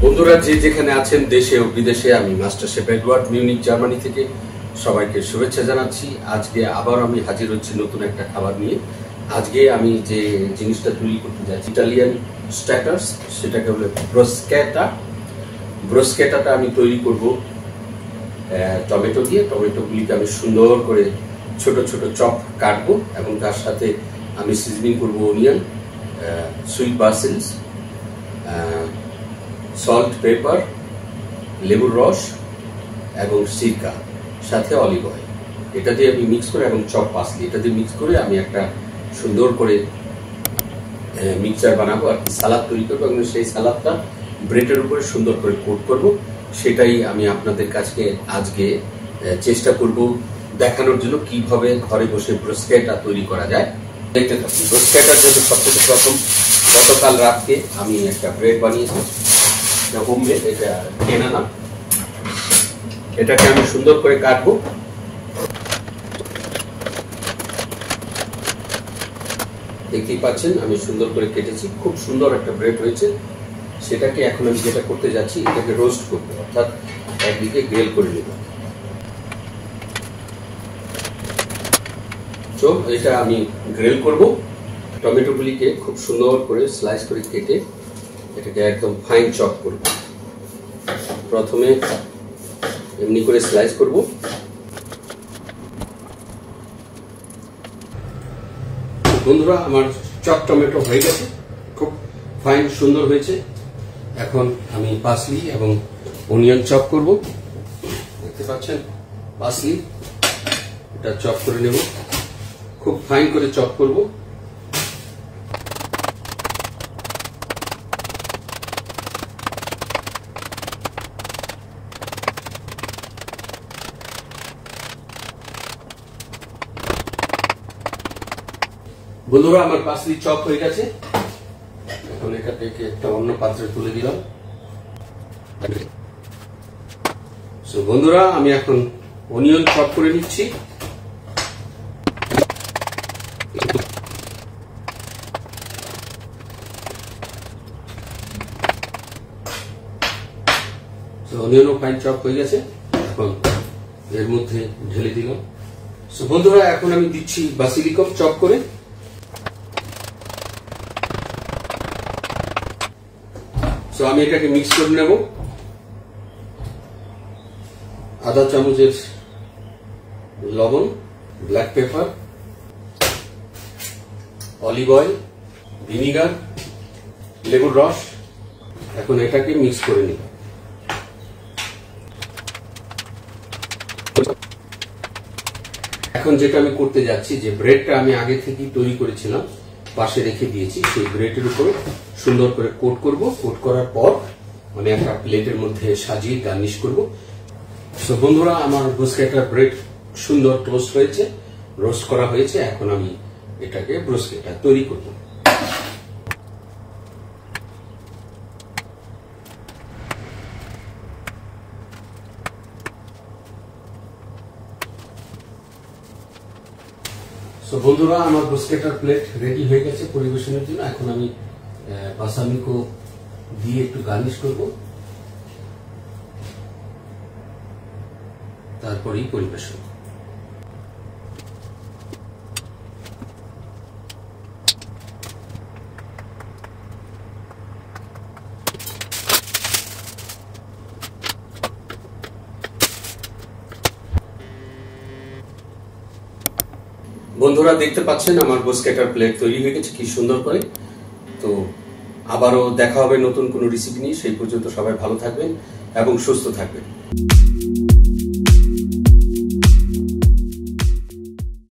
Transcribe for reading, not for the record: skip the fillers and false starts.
বন্ধুরা যে যেখানে আছেন দেশে ও বিদেশে, আমি master chef Edward Munich Germany থেকে সবাইকে শুভেচ্ছা জানাচ্ছি। আজকে আবার আমি হাজির হচ্ছি নতুন একটা খাবার নিয়ে। আজকে আমি যে জিনিসটা তৈরি করতে যাচ্ছি ইটালিয়ান স্ট্যাটার্স, সেটাকে বলে ব্রুসকেটা। ব্রুসকেটাটা আমি তৈরি করব টমেটো দিয়ে। টমেটোগুলিকে আমি সুন্দর করে ছোট ছোট চপ কাটবো এবং তার সাথে আমি সিজনিং করবো অনিয়ন, সুইট বাসিলস, সল্ট, পেপার, লেবুর রস এবং সিরকা, সাথে অলিভ অয়েল। এটা দিয়ে আমি মিক্স করে, এবং চপ পাসলি, এটা দিয়ে মিক্স করে আমি একটা সুন্দর করে মিক্সচার বানাবো আর কি, সালাদ তৈরি করবো এবং সেই সালাদটা ব্রেডের উপরে সুন্দর করে কোট করব। সেটাই আমি আপনাদের কাছে আজকে চেষ্টা করব দেখানোর জন্য কিভাবে ঘরে বসে ব্রুসকেটা তৈরি করা যায়। দেখতে থাকুন। ব্রুসকেটার জন্য সবথেকে প্রথম গতকাল রাতকে আমি একটা ব্রেড বানিয়েছি, হোমমেড, এটা কেনা না। এটাকে আমি সুন্দর করে কাটবো। দেখতেই পাচ্ছেন আমি সুন্দর করে কেটেছি, খুব সুন্দর একটা ব্রেড হয়েছে। সেটাকে এখন আমি যেটা করতে যাচ্ছি, এটাকে রোস্ট করবো, অর্থাৎ একদিকে গ্রিল করে নেব। তো এটা আমি গ্রিল করব। টমেটোগুলিকে খুব সুন্দর করে স্লাইস করে কেটে এটাকে একদম ফাইন চপ করব। প্রথমে এমনি করে স্লাইস করব। বন্ধুরা, আমার চপ টমেটো হয়ে গেছে, খুব ফাইন সুন্দর হয়েছে। এখন আমি পাসলি এবং অনিয়ন চপ করব। দেখতে পাচ্ছেন পাসলি, এটা চপ করে নেব, খুব ফাইন করে চপ করব। বন্ধুরা, আমার পাসলি চপ হয়ে গেছে। এখন এটাকে একটা অন্য পাত্রে তুলে দিলাম। বন্ধুরা, আমি এখন অনিয়ন চপ করে নিচ্ছি। অনিয়নও ফাইন চপ হয়ে গেছে, এখন এর মধ্যে ঢেলে দিলাম। বন্ধুরা, এখন আমি দিচ্ছি বাসিলিকাম চপ করে। আমি এটাকে মিক্স করে নেব। আধা চামচের লবণ, black pepper, olive oil, vinegar, লেবুর রস। এখন এটাকে মিক্স করে নিব। এখন যেটা আমি করতে যাচ্ছি, যে ব্রেডটা আমি আগে থেকেই তৈরি করেছিলাম, পাশে রেখে দিয়েছি, সেই ব্রেডের উপরে সুন্দর করে কোট করব। কোট করার পর আমি একটা প্লেটের মধ্যে সাজিয়ে গার্নিশ করব। সো বন্ধুরা, আমার ব্রুসকেটার ব্রেড সুন্দর টোস্ট হয়েছে, রোস্ট করা হয়েছে। এখন আমি এটাকে ব্রুসকেটা তৈরি করব। বন্ধুরা, আমার ব্রুসকেটার প্লেট রেডি হয়ে গেছে পরিবেশনের জন্য। এখন আমি বাসামিকো দিয়ে একটু গার্নিশ করব, তারপরেই পরিবেশন। বন্ধুরা, দেখতে পাচ্ছেন আমার ব্রুসকেটার প্লেট তৈরি হয়ে গেছে কি সুন্দর করে। তো আবারও দেখা হবে নতুন কোনো রেসিপি নিয়ে। সেই পর্যন্ত সবাই ভালো থাকবেন এবং সুস্থ থাকবেন।